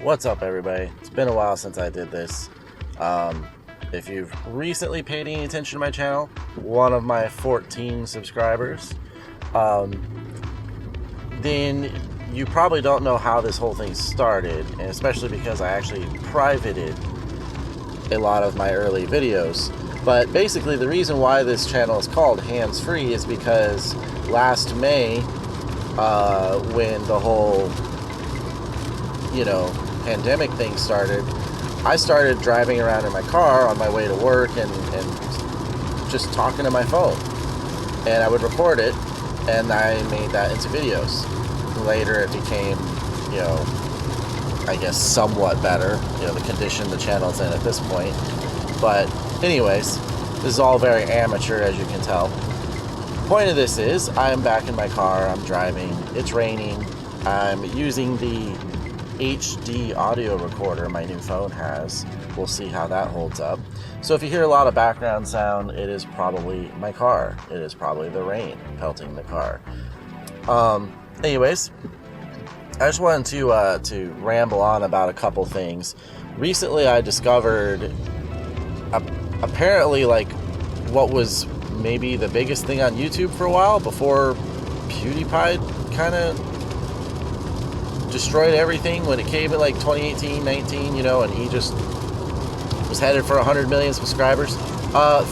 What's up, everybody? It's been a while since I did this. If you've recently paid any attention to my channel, one of my 14 subscribers, then you probably don't know how this whole thing started, and especially because I actually privated a lot of my early videos. But basically, the reason why this channel is called Hands Free is because last May, when the whole, pandemic thing started, I started driving around in my car on my way to work and just talking to my phone. And I would record it, and I made that into videos. Later it became, I guess somewhat better, the condition the channel's in at this point. But anyways, this is all very amateur, as you can tell. Point of this is, I'm back in my car, I'm driving, it's raining, I'm using the HD audio recorder my new phone has. We'll see how that holds up. So if you hear a lot of background sound, it is probably my car. It is probably the rain pelting the car. Anyways, I just wanted to ramble on about a couple things. Recently I discovered apparently like what was maybe the biggest thing on YouTube for a while before PewDiePie kind of destroyed everything when it came in like 2018, 19, and he just was headed for 100 million subscribers.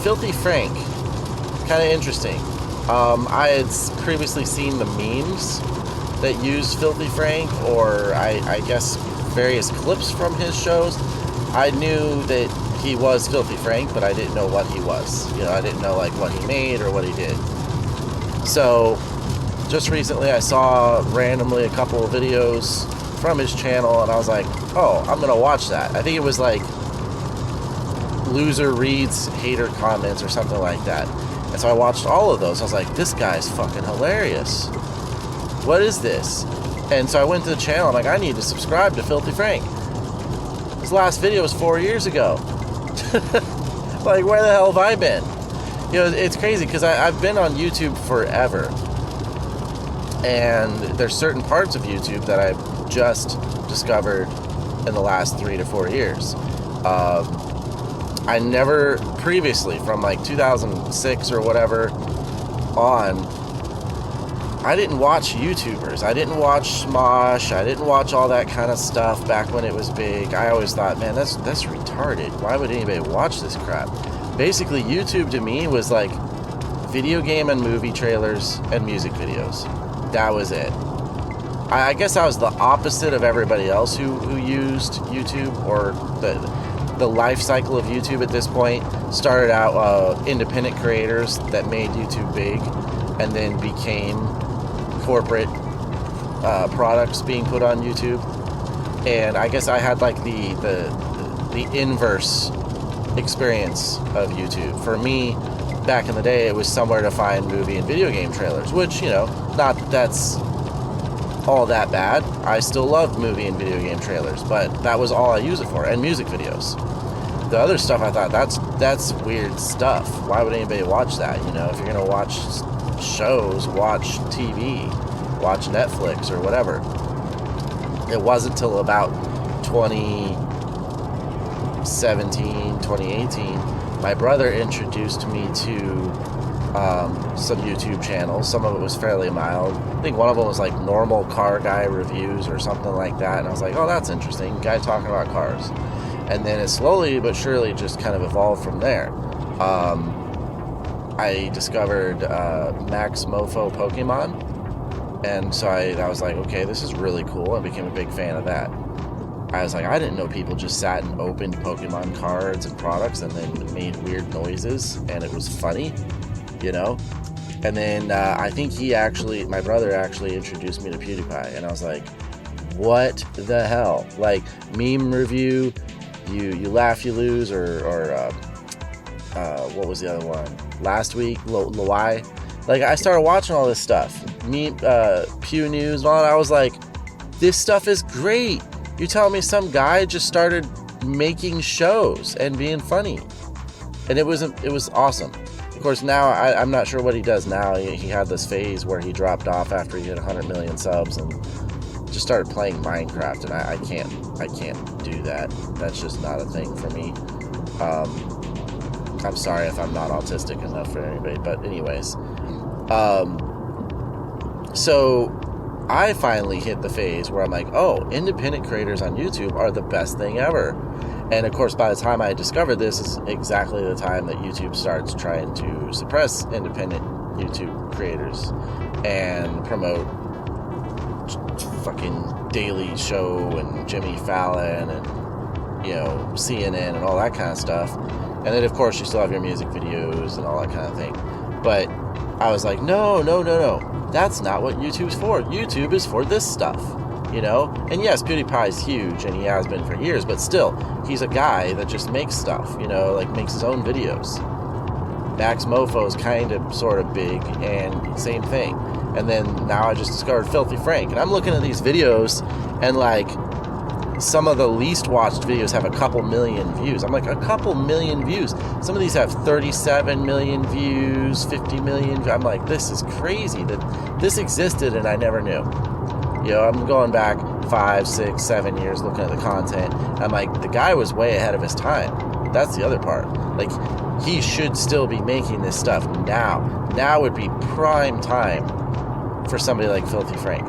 Filthy Frank, kind of interesting. I had previously seen the memes that used Filthy Frank, or I guess various clips from his shows. I knew that he was Filthy Frank, but I didn't know what he was. I didn't know like what he made or what he did. So just recently I saw randomly a couple of videos from his channel, and I was like, oh, I'm gonna watch that. I think it was like Loser Reads Hater Comments or something like that. And so I watched all of those. I was like, this guy's fucking hilarious. What is this? And so I went to the channel. I'm like, I need to subscribe to Filthy Frank. His last video was 4 years ago. Like, where the hell have I been? It's crazy because I've been on YouTube forever. And there's certain parts of YouTube that I've just discovered in the last 3 to 4 years. I never previously, from like 2006 or whatever on, I didn't watch YouTubers. I didn't watch Smosh. I didn't watch all that kind of stuff back when it was big. I always thought, man, that's retarded. Why would anybody watch this crap? Basically, YouTube to me was like video game and movie trailers and music videos. That was it. I guess I was the opposite of everybody else who used YouTube, or the life cycle of YouTube at this point. Started out independent creators that made YouTube big, and then became corporate products being put on YouTube. And I guess I had like the inverse experience of YouTube. For me, back in the day, it was somewhere to find movie and video game trailers, which, not that that's all that bad. I still love movie and video game trailers, but that was all I use it for, and music videos. The other stuff, I thought, that's weird stuff. Why would anybody watch that? If you're gonna watch shows, watch TV, watch Netflix or whatever. It wasn't till about 2017, 2018, my brother introduced me to some YouTube channels. Some of it was fairly mild. I think one of them was like Normal Car Guy Reviews or something like that, and I was like, oh, that's interesting, guy talking about cars. And then it slowly but surely just kind of evolved from there. I discovered Max Mofo Pokemon, and so I was like, okay, this is really cool, and became a big fan of that. I was like, I didn't know people just sat and opened Pokemon cards and products and then made weird noises, and it was funny, And then I think my brother actually introduced me to PewDiePie, and I was like, what the hell? Like, meme review, you laugh, you lose, or what was the other one? Last week, Lawai. Like, I started watching all this stuff, Pew News and all that. I was like, this stuff is great. You're telling me some guy just started making shows and being funny, and it was awesome. Of course, now I'm not sure what he does now. He had this phase where he dropped off after he hit 100 million subs, and just started playing Minecraft, and I can't do that. That's just not a thing for me. I'm sorry if I'm not autistic enough for anybody, but anyways, so I finally hit the phase where I'm like, oh, independent creators on YouTube are the best thing ever. And of course, by the time I discovered this is exactly the time that YouTube starts trying to suppress independent YouTube creators and promote fucking Daily Show and Jimmy Fallon and, CNN and all that kind of stuff. And then, of course, you still have your music videos and all that kind of thing. But I was like, no. That's not what YouTube's for. YouTube is for this stuff, And yes, PewDiePie's huge, and he has been for years, but still, he's a guy that just makes stuff, makes his own videos. Max Mofo's kind of, sort of big, and same thing. And then now I just discovered Filthy Frank, and I'm looking at these videos, and some of the least watched videos have a couple million views. I'm like, a couple million views? Some of these have 37 million views, 50 million. I'm like, this is crazy that this existed and I never knew. I'm going back 5, 6, 7 years looking at the content. I'm like, the guy was way ahead of his time. That's the other part. He should still be making this stuff now. Now would be prime time for somebody like Filthy Frank.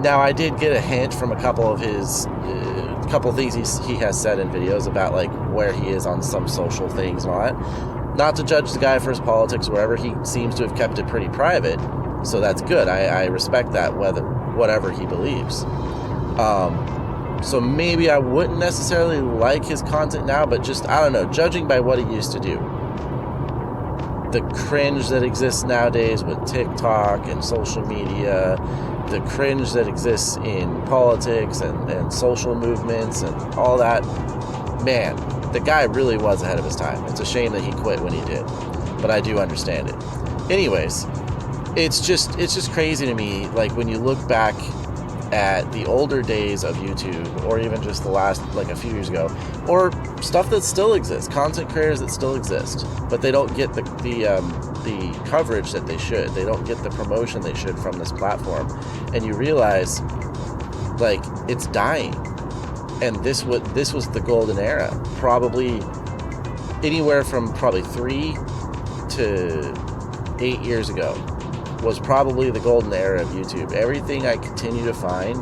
Now, I did get a hint from a couple of his, couple of things he has said in videos about where he is on some social things and all that. Not to judge the guy for his politics, wherever he seems to have kept it pretty private, so that's good. I respect that, whatever he believes. So maybe I wouldn't necessarily like his content now, but just, I don't know, judging by what he used to do. The cringe that exists nowadays with TikTok and social media, the cringe that exists in politics and social movements and all that, man, the guy really was ahead of his time. It's a shame that he quit when he did, but I do understand it. Anyways, it's just crazy to me, when you look back at the older days of YouTube, or even just the last, a few years ago, or stuff that still exists, content creators that still exist, but they don't get the coverage that they should. They don't get the promotion they should from this platform. And you realize, it's dying. And this was the golden era. Probably anywhere from 3 to 8 years ago was probably the golden era of YouTube. Everything I continue to find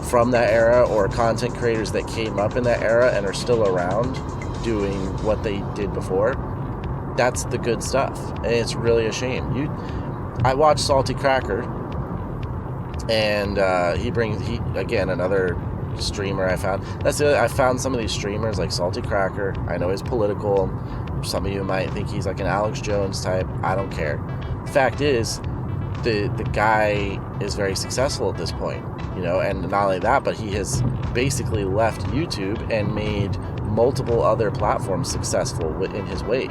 from that era, or content creators that came up in that era and are still around doing what they did before, that's the good stuff. And it's really a shame. I watched Salty Cracker, and he again, another streamer I found. I found some of these streamers like Salty Cracker. I know he's political. Some of you might think he's like an Alex Jones type. I don't care. Fact is, the guy is very successful at this point, and not only that, but he has basically left YouTube and made multiple other platforms successful in his wake.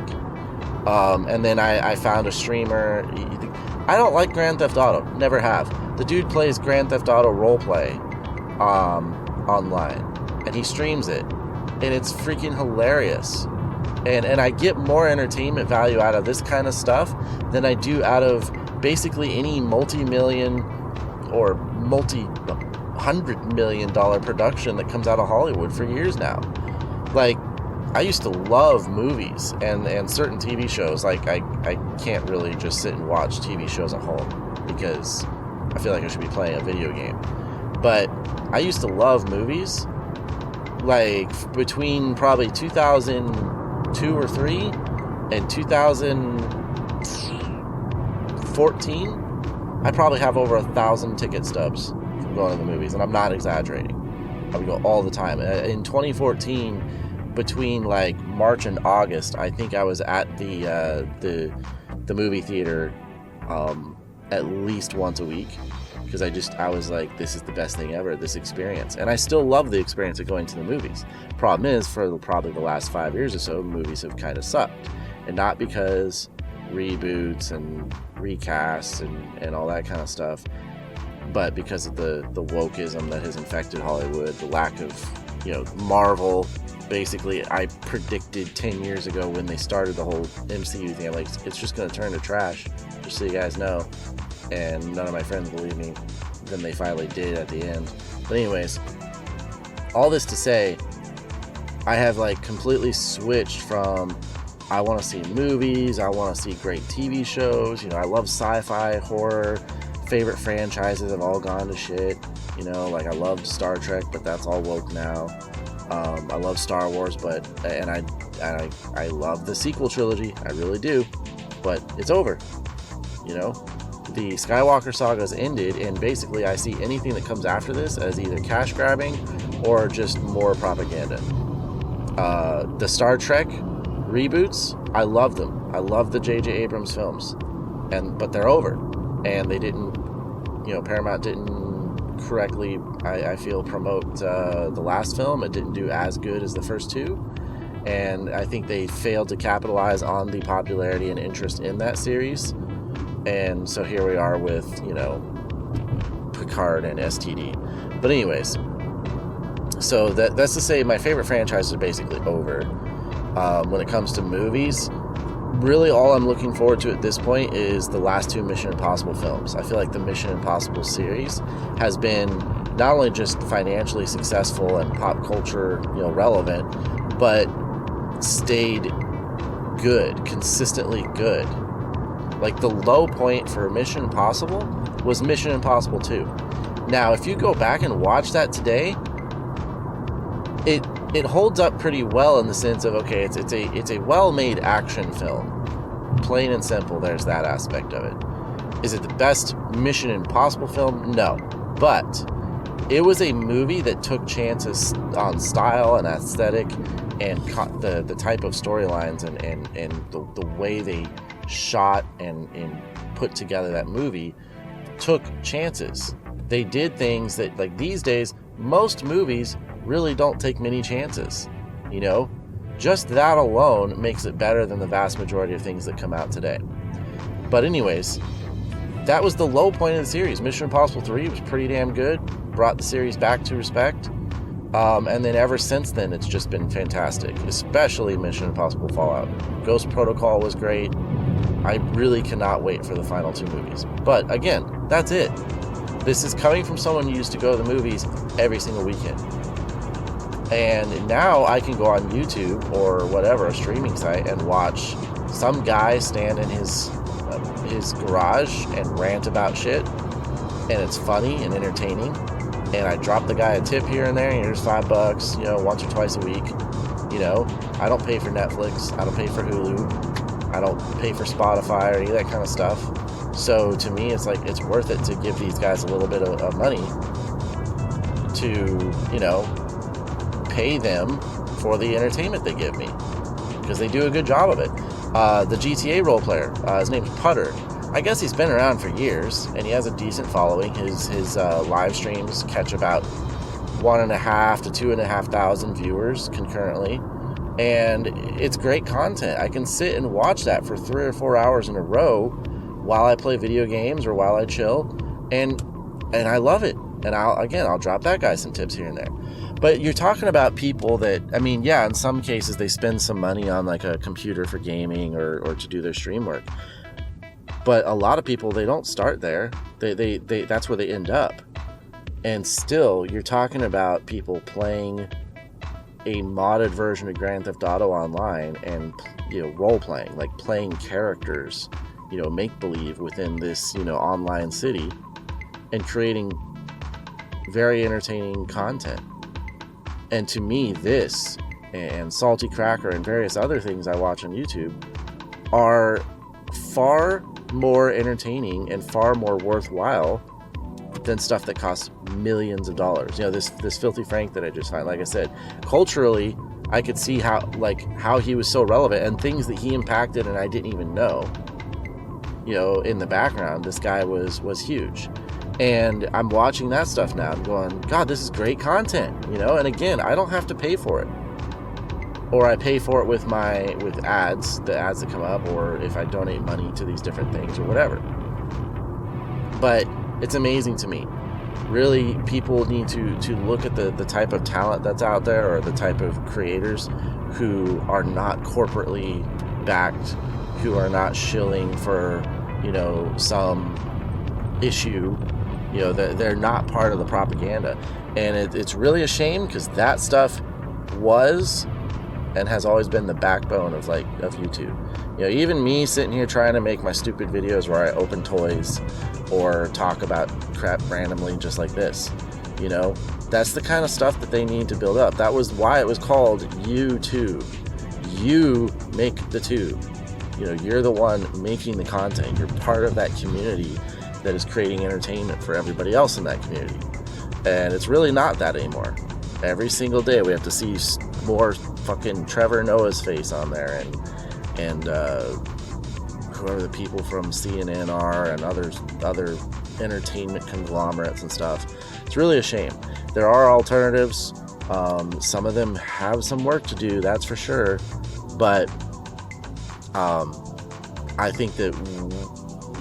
And then I found a streamer. I don't like Grand Theft Auto, never have. The dude plays Grand Theft Auto roleplay online, and he streams it, and it's freaking hilarious. And I get more entertainment value out of this kind of stuff than I do out of basically any multi-million or multi-$100 million production that comes out of Hollywood for years now. I used to love movies and certain TV shows. I can't really just sit and watch TV shows at home because I feel like I should be playing a video game. But I used to love movies. Between probably 2002 or 3 and 2014, I probably have over 1,000 ticket stubs from going to the movies, and I'm not exaggerating. I would go all the time. In 2014, between March and August, I think I was at the movie theater at least once a week, because I was like, this is the best thing ever, this experience. And I still love the experience of going to the movies. Problem is, for probably the last 5 years or so, movies have kind of sucked. And not because reboots and recasts and all that kind of stuff, but because of the wokeism that has infected Hollywood, the lack of, Marvel. Basically, I predicted 10 years ago when they started the whole MCU thing, I'm like, it's just going to turn to trash, just so you guys know. And none of my friends believe me. than they finally did at the end. But anyways, all this to say, I have like completely switched from I want to see movies, I want to see great TV shows, I love sci-fi, horror, favorite franchises have all gone to shit, like I loved Star Trek, but that's all woke now. I love Star Wars, and I love the sequel trilogy, I really do, but it's over, The Skywalker saga's ended, and basically I see anything that comes after this as either cash grabbing or just more propaganda. The Star Trek reboots, I love them. I love the J.J. Abrams films, but they're over, and they didn't, Paramount didn't correctly, I feel, promote the last film. It didn't do as good as the first two, and I think they failed to capitalize on the popularity and interest in that series, and so here we are with, Picard and STD. But anyways, so that's to say my favorite franchises are basically over. When it comes to movies, really all I'm looking forward to at this point is the last two Mission Impossible films. I feel like the Mission Impossible series has been not only just financially successful and pop culture, relevant, but stayed good, consistently good. Like the low point for Mission Impossible was Mission Impossible 2. Now, if you go back and watch that today, it holds up pretty well in the sense of, okay, it's a well-made action film. Plain and simple, there's that aspect of it. Is it the best Mission Impossible film? No. But it was a movie that took chances on style and aesthetic and the type of storylines and the way they shot and put together that movie took chances. They did things that, like these days, most movies really don't take many chances. Just that alone makes it better than the vast majority of things that come out today. But anyways, that was the low point of the series. Mission Impossible 3 was pretty damn good, brought the series back to respect, and then ever since then it's just been fantastic, especially Mission Impossible Fallout. Ghost Protocol was great. I really cannot wait for the final two movies. But again, that's it. This is coming from someone who used to go to the movies every single weekend. And now I can go on YouTube or whatever, a streaming site, and watch some guy stand in his garage and rant about shit. And it's funny and entertaining. And I drop the guy a tip here and there, and here's $5, once or twice a week. I don't pay for Netflix. I don't pay for Hulu. I don't pay for Spotify or any of that kind of stuff. So to me, it's like, it's worth it to give these guys a little bit of money to, pay them for the entertainment they give me, because they do a good job of it. The GTA role player, his name's Putter. I guess he's been around for years, and he has a decent following. His live streams catch about 1,500 to 2,500 viewers concurrently, and it's great content. I can sit and watch that for 3 or 4 hours in a row while I play video games or while I chill, and I love it. And I'll drop that guy some tips here and there. But you're talking about people that, in some cases they spend some money on like a computer for gaming or to do their stream work. But a lot of people, they don't start there. They that's where they end up. And still, you're talking about people playing a modded version of Grand Theft Auto Online and, role playing, like playing characters, make believe within this, online city, and creating very entertaining content. And to me, this and Salty Cracker and various other things I watch on YouTube are far more entertaining and far more worthwhile than stuff that costs millions of dollars. This Filthy Frank that I just signed, like I said, culturally, I could see how he was so relevant and things that he impacted and I didn't even know. In the background, this guy was huge. And I'm watching that stuff now. I'm going, God, this is great content, And again, I don't have to pay for it, or I pay for it with ads, the ads that come up, or if I donate money to these different things or whatever. But it's amazing to me. Really, people need to look at the type of talent that's out there, or the type of creators who are not corporately backed, who are not shilling for, some issue You know, they're not part of the propaganda. And it's really a shame, because that stuff was and has always been the backbone of YouTube. You know, even me sitting here trying to make my stupid videos where I open toys or talk about crap randomly just like this, you know, that's the kind of stuff that they need to build up. That was why it was called YouTube. You make the tube. You know, you're the one making the content. You're part of that community that is creating entertainment for everybody else in that community. And it's really not that anymore. Every single day we have to see more fucking Trevor Noah's face on there, and whoever the people from CNN are, and other entertainment conglomerates and stuff. It's really a shame. There are alternatives. Some of them have some work to do, that's for sure. But I think that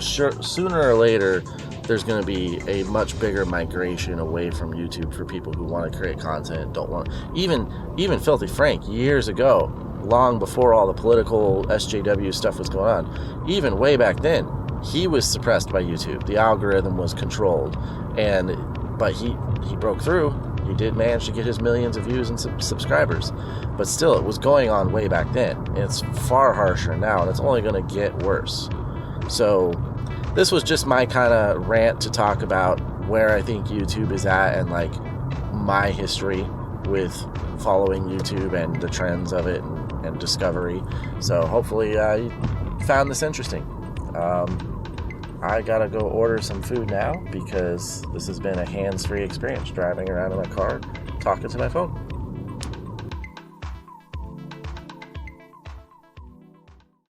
sooner or later there's going to be a much bigger migration away from YouTube for people who want to create content, don't want... Even Filthy Frank, years ago, long before all the political SJW stuff was going on, even way back then, he was suppressed by YouTube. The algorithm was controlled, but he broke through. He did manage to get his millions of views and subscribers, but still, it was going on way back then, and it's far harsher now, and it's only going to get worse. So this was just my kind of rant to talk about where I think YouTube is at, and like my history with following YouTube and the trends of it and discovery. So hopefully you found this interesting. I gotta go order some food now, because this has been a hands-free experience, driving around in my car, talking to my phone.